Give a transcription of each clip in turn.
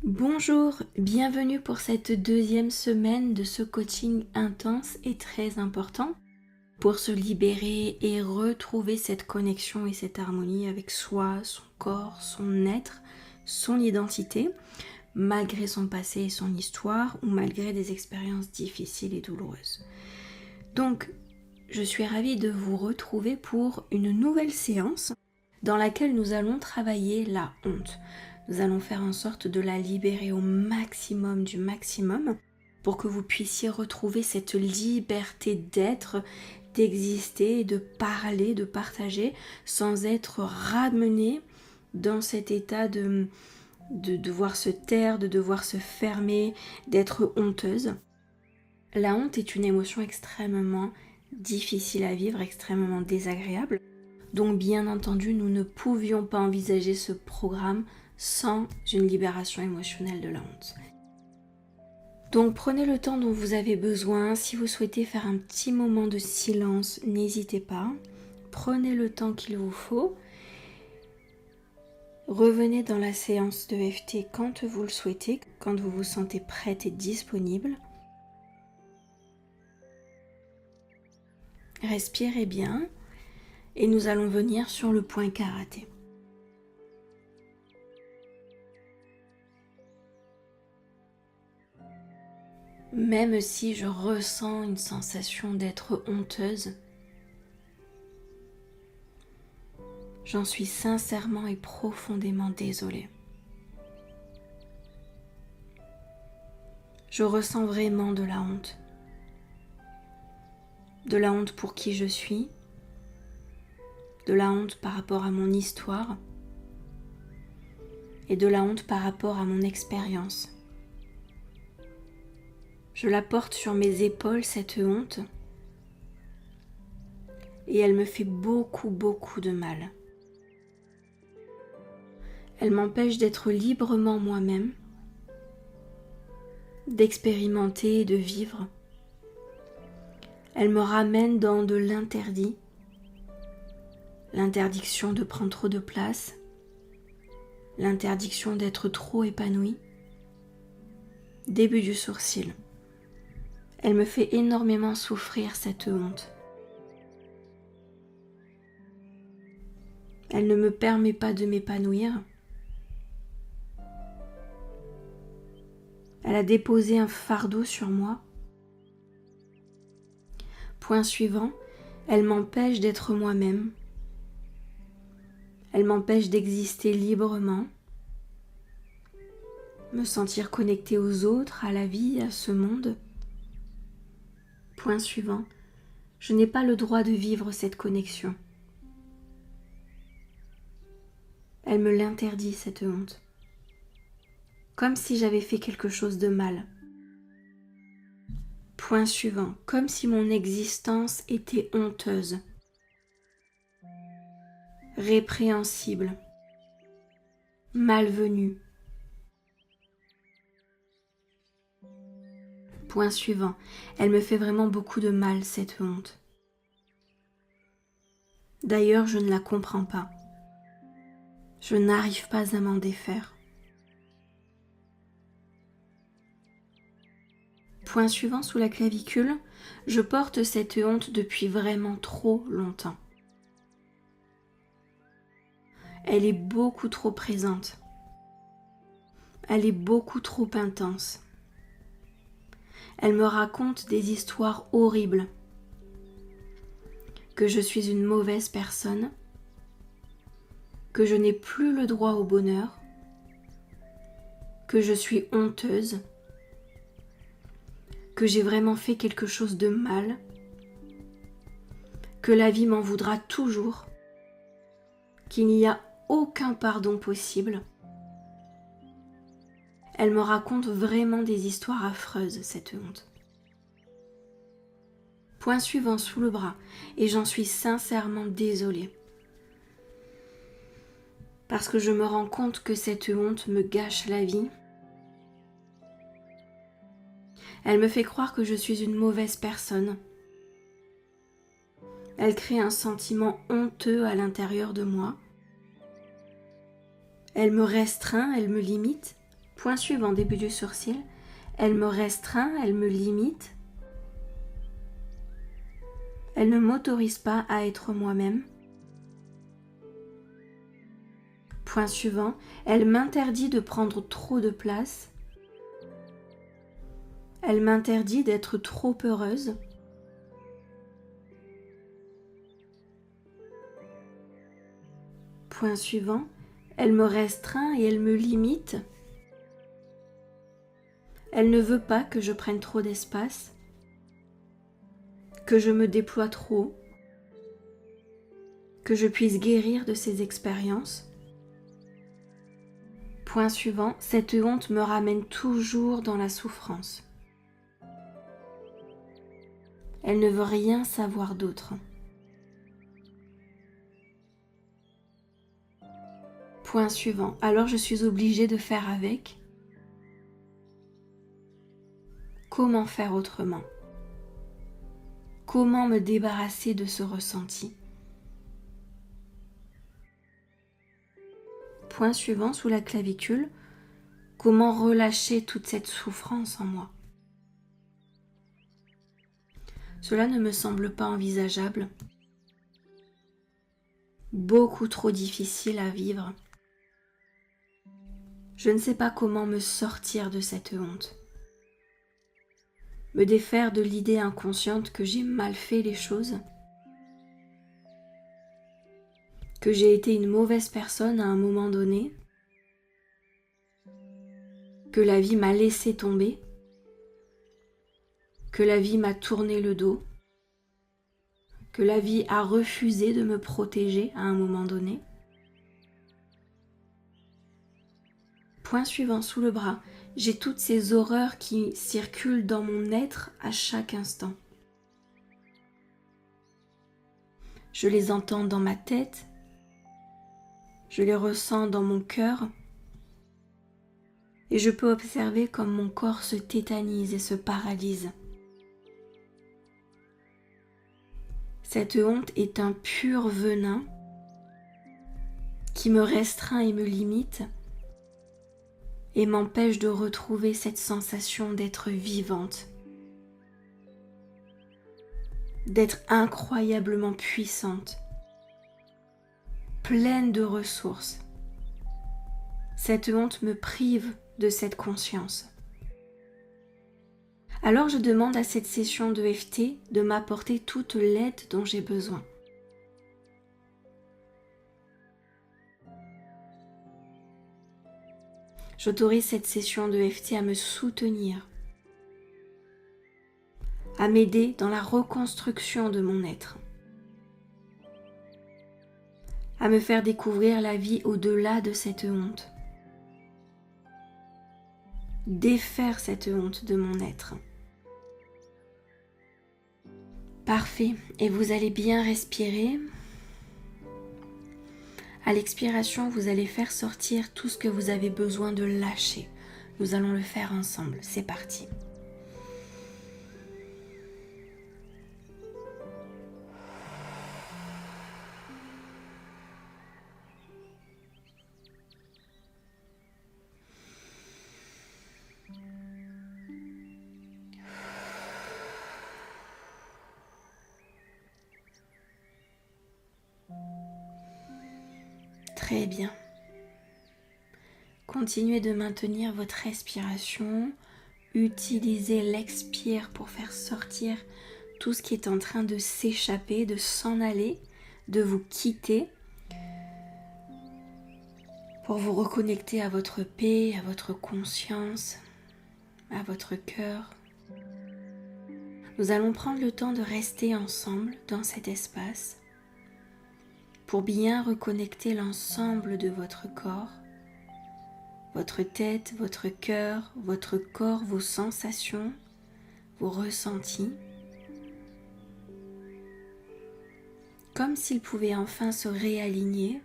Bonjour, bienvenue pour cette deuxième semaine de ce coaching intense et très important pour se libérer et retrouver cette connexion et cette harmonie avec soi, son corps, son être, son identité, malgré son passé et son histoire ou malgré des expériences difficiles et douloureuses. Donc, je suis ravie de vous retrouver pour une nouvelle séance dans laquelle nous allons travailler la honte. Nous allons faire en sorte de la libérer au maximum du maximum pour que vous puissiez retrouver cette liberté d'être, d'exister, de parler, de partager sans être ramené dans cet état de devoir se taire, de devoir se fermer, d'être honteuse. La honte est une émotion extrêmement difficile à vivre, extrêmement désagréable. Donc bien entendu, nous ne pouvions pas envisager ce programme sans une libération émotionnelle de la honte. Donc prenez le temps dont vous avez besoin. Si vous souhaitez faire un petit moment de silence, n'hésitez pas. Prenez le temps qu'il vous faut. Revenez dans la séance de EFT quand vous le souhaitez, quand vous vous sentez prête et disponible. Respirez bien et nous allons venir sur le point karaté. Même si je ressens une sensation d'être honteuse, j'en suis sincèrement et profondément désolée. Je ressens vraiment de la honte. De la honte pour qui je suis, de la honte par rapport à mon histoire et de la honte par rapport à mon expérience. Je la porte sur mes épaules, cette honte, et elle me fait beaucoup de mal. Elle m'empêche d'être librement moi-même, d'expérimenter et de vivre. Elle me ramène dans de l'interdit, l'interdiction de prendre trop de place, l'interdiction d'être trop épanoui. Début du sourcil. Elle me fait énormément souffrir, cette honte. Elle ne me permet pas de m'épanouir. Elle a déposé un fardeau sur moi. Point suivant, elle m'empêche d'être moi-même. Elle m'empêche d'exister librement, me sentir connectée aux autres, à la vie, à ce monde. Point suivant, je n'ai pas le droit de vivre cette connexion. Elle me l'interdit, cette honte. Comme si j'avais fait quelque chose de mal. Point suivant, comme si mon existence était honteuse, répréhensible, malvenue. Point suivant, elle me fait vraiment beaucoup de mal, cette honte. D'ailleurs, je ne la comprends pas. Je n'arrive pas à m'en défaire. Point suivant, sous la clavicule, je porte cette honte depuis vraiment trop longtemps. Elle est beaucoup trop présente. Elle est beaucoup trop intense. Elle me raconte des histoires horribles. Que je suis une mauvaise personne, que je n'ai plus le droit au bonheur, que je suis honteuse, que j'ai vraiment fait quelque chose de mal, que la vie m'en voudra toujours, qu'il n'y a aucun pardon possible. Elle me raconte vraiment des histoires affreuses, cette honte. Point suivant, sous le bras, et j'en suis sincèrement désolée. Parce que je me rends compte que cette honte me gâche la vie. Elle me fait croire que je suis une mauvaise personne. Elle crée un sentiment honteux à l'intérieur de moi. Elle me restreint, elle me limite. Point suivant, début du sourcil. Elle me restreint, elle me limite. Elle ne m'autorise pas à être moi-même. Point suivant, elle m'interdit de prendre trop de place. Elle m'interdit d'être trop heureuse. Point suivant, elle me restreint et elle me limite. Elle ne veut pas que je prenne trop d'espace, que je me déploie trop, que je puisse guérir de ces expériences. Point suivant, cette honte me ramène toujours dans la souffrance. Elle ne veut rien savoir d'autre. Point suivant, alors je suis obligée de faire avec. Comment faire autrement? Comment me débarrasser de ce ressenti? Point suivant, sous la clavicule, comment relâcher toute cette souffrance en moi? Cela ne me semble pas envisageable, beaucoup trop difficile à vivre. Je ne sais pas comment me sortir de cette honte, me défaire de l'idée inconsciente que j'ai mal fait les choses, que j'ai été une mauvaise personne à un moment donné, que la vie m'a laissé tomber, que la vie m'a tourné le dos, que la vie a refusé de me protéger à un moment donné. Point suivant, sous le bras, j'ai toutes ces horreurs qui circulent dans mon être à chaque instant. Je les entends dans ma tête, je les ressens dans mon cœur, et je peux observer comme mon corps se tétanise et se paralyse. Cette honte est un pur venin qui me restreint et me limite et m'empêche de retrouver cette sensation d'être vivante, d'être incroyablement puissante, pleine de ressources. Cette honte me prive de cette conscience. Alors je demande à cette session de EFT de m'apporter toute l'aide dont j'ai besoin. J'autorise cette session de EFT à me soutenir, à m'aider dans la reconstruction de mon être, à me faire découvrir la vie au-delà de cette honte, défaire cette honte de mon être. Parfait, et vous allez bien respirer. À l'expiration, vous allez faire sortir tout ce que vous avez besoin de lâcher. Nous allons le faire ensemble, c'est parti. Très bien. Continuez de maintenir votre respiration. Utilisez l'expire pour faire sortir tout ce qui est en train de s'échapper, de s'en aller, de vous quitter, pour vous reconnecter à votre paix, à votre conscience, à votre cœur. Nous allons prendre le temps de rester ensemble dans cet espace pour bien reconnecter l'ensemble de votre corps, votre tête, votre cœur, votre corps, vos sensations, vos ressentis, comme s'ils pouvaient enfin se réaligner,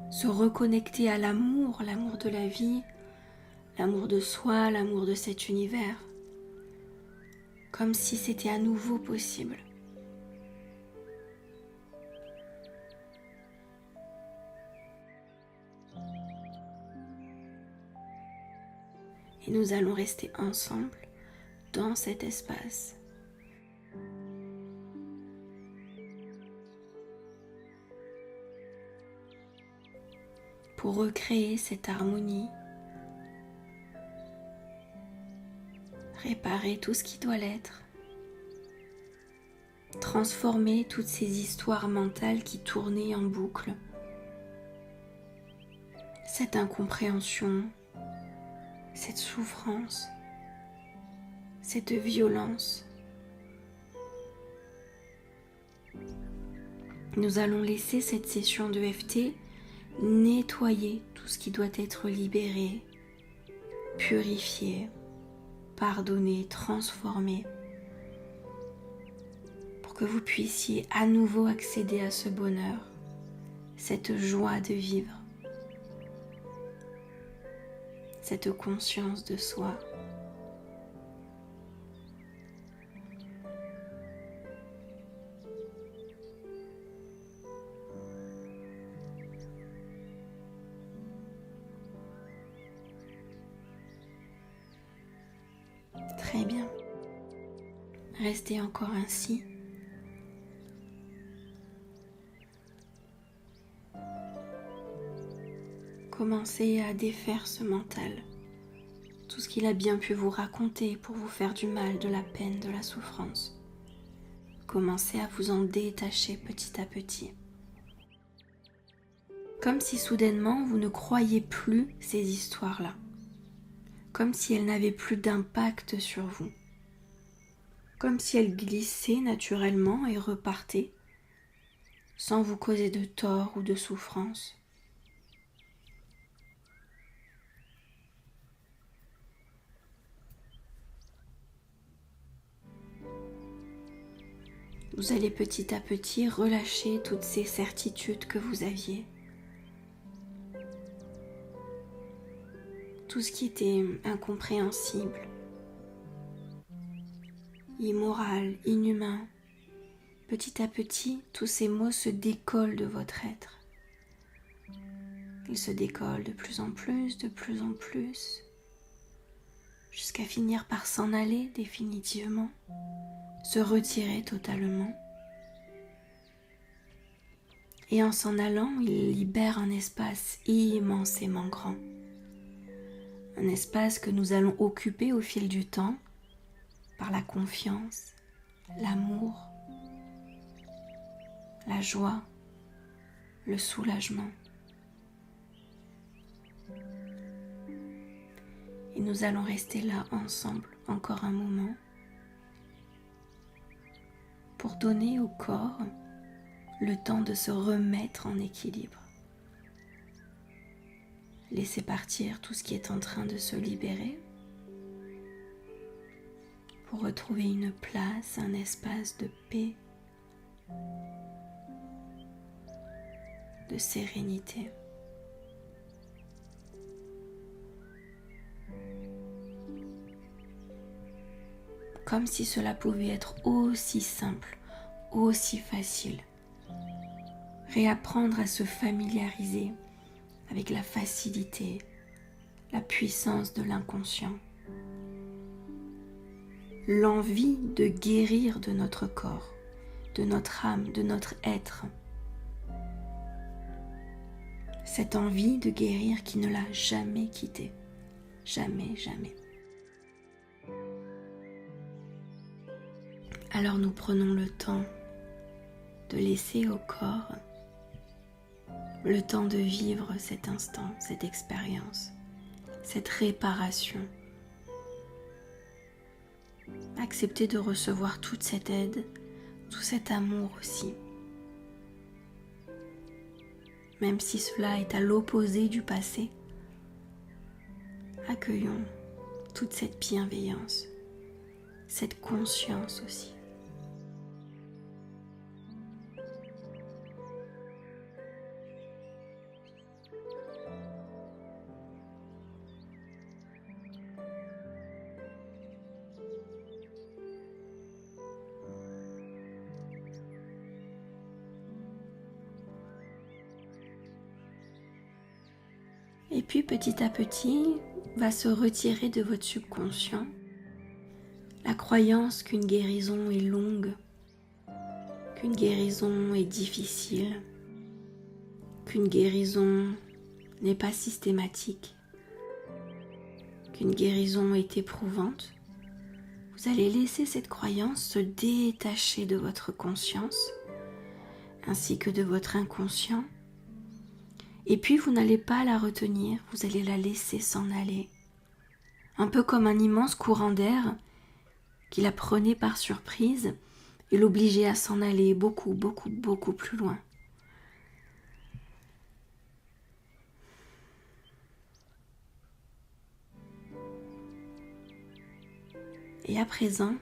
se reconnecter à l'amour, l'amour de la vie, l'amour de soi, l'amour de cet univers, comme si c'était à nouveau possible. Et nous allons rester ensemble dans cet espace. Pour recréer cette harmonie, réparer tout ce qui doit l'être, transformer toutes ces histoires mentales qui tournaient en boucle, cette incompréhension, cette souffrance, cette violence. Nous allons laisser cette session de EFT nettoyer tout ce qui doit être libéré, purifié, pardonné, transformé, pour que vous puissiez à nouveau accéder à ce bonheur, cette joie de vivre, cette conscience de soi. Très bien. Restez encore ainsi. Commencez à défaire ce mental, tout ce qu'il a bien pu vous raconter pour vous faire du mal, de la peine, de la souffrance. Commencez à vous en détacher petit à petit. Comme si soudainement vous ne croyiez plus ces histoires-là. Comme si elles n'avaient plus d'impact sur vous. Comme si elles glissaient naturellement et repartaient, sans vous causer de tort ou de souffrance. Vous allez petit à petit relâcher toutes ces certitudes que vous aviez. Tout ce qui était incompréhensible, immoral, inhumain. Petit à petit, tous ces mots se décollent de votre être. Ils se décollent de plus en plus, jusqu'à finir par s'en aller définitivement, se retirer totalement. Et en s'en allant, il libère un espace immensément grand. Un espace que nous allons occuper au fil du temps par la confiance, l'amour, la joie, le soulagement. Et nous allons rester là ensemble encore un moment pour donner au corps le temps de se remettre en équilibre. Laissez partir tout ce qui est en train de se libérer pour retrouver une place, un espace de paix, de sérénité. Comme si cela pouvait être aussi simple, aussi facile. Réapprendre à se familiariser avec la facilité, la puissance de l'inconscient. L'envie de guérir de notre corps, de notre âme, de notre être. Cette envie de guérir qui ne l'a jamais quitté. Jamais, jamais. Alors nous prenons le temps de laisser au corps le temps de vivre cet instant, cette expérience, cette réparation. Accepter de recevoir toute cette aide, tout cet amour aussi. Même si cela est à l'opposé du passé, accueillons toute cette bienveillance, cette conscience aussi. Et puis petit à petit, va se retirer de votre subconscient la croyance qu'une guérison est longue, qu'une guérison est difficile, qu'une guérison n'est pas systématique, qu'une guérison est éprouvante. Vous allez laisser cette croyance se détacher de votre conscience ainsi que de votre inconscient. Et puis vous n'allez pas la retenir, vous allez la laisser s'en aller. Un peu comme un immense courant d'air qui la prenait par surprise et l'obligeait à s'en aller beaucoup plus loin. Et à présent,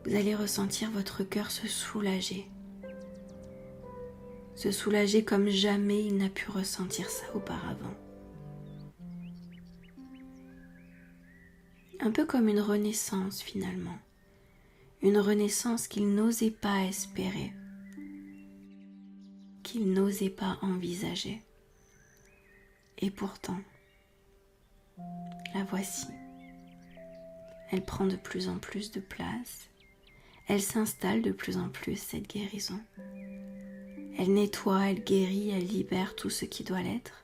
vous allez ressentir votre cœur se soulager. Se soulager comme jamais il n'a pu ressentir ça auparavant. Un peu comme une renaissance finalement. Une renaissance qu'il n'osait pas espérer, qu'il n'osait pas envisager. Et pourtant, la voici. Elle prend de plus en plus de place. Elle s'installe de plus en plus, cette guérison. Elle nettoie, elle guérit, elle libère tout ce qui doit l'être.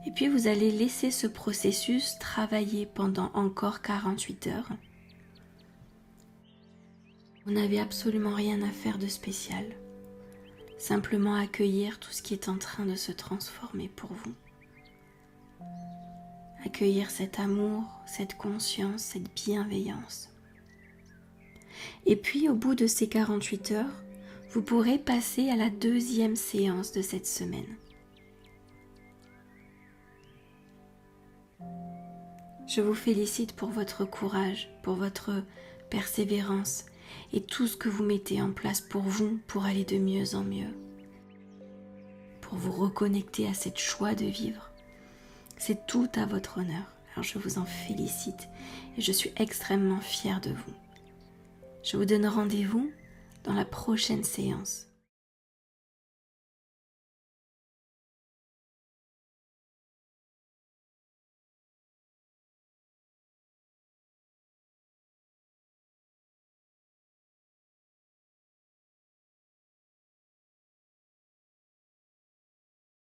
Et puis vous allez laisser ce processus travailler pendant encore 48 heures. Vous n'avez absolument rien à faire de spécial. Simplement accueillir tout ce qui est en train de se transformer pour vous. Accueillir cet amour, cette conscience, cette bienveillance. Et puis au bout de ces 48 heures, vous pourrez passer à la deuxième séance de cette semaine. Je vous félicite pour votre courage, pour votre persévérance et tout ce que vous mettez en place pour vous, pour aller de mieux en mieux, pour vous reconnecter à cette joie de vivre. C'est tout à votre honneur. Alors je vous en félicite et je suis extrêmement fière de vous. Je vous donne rendez-vous dans la prochaine séance.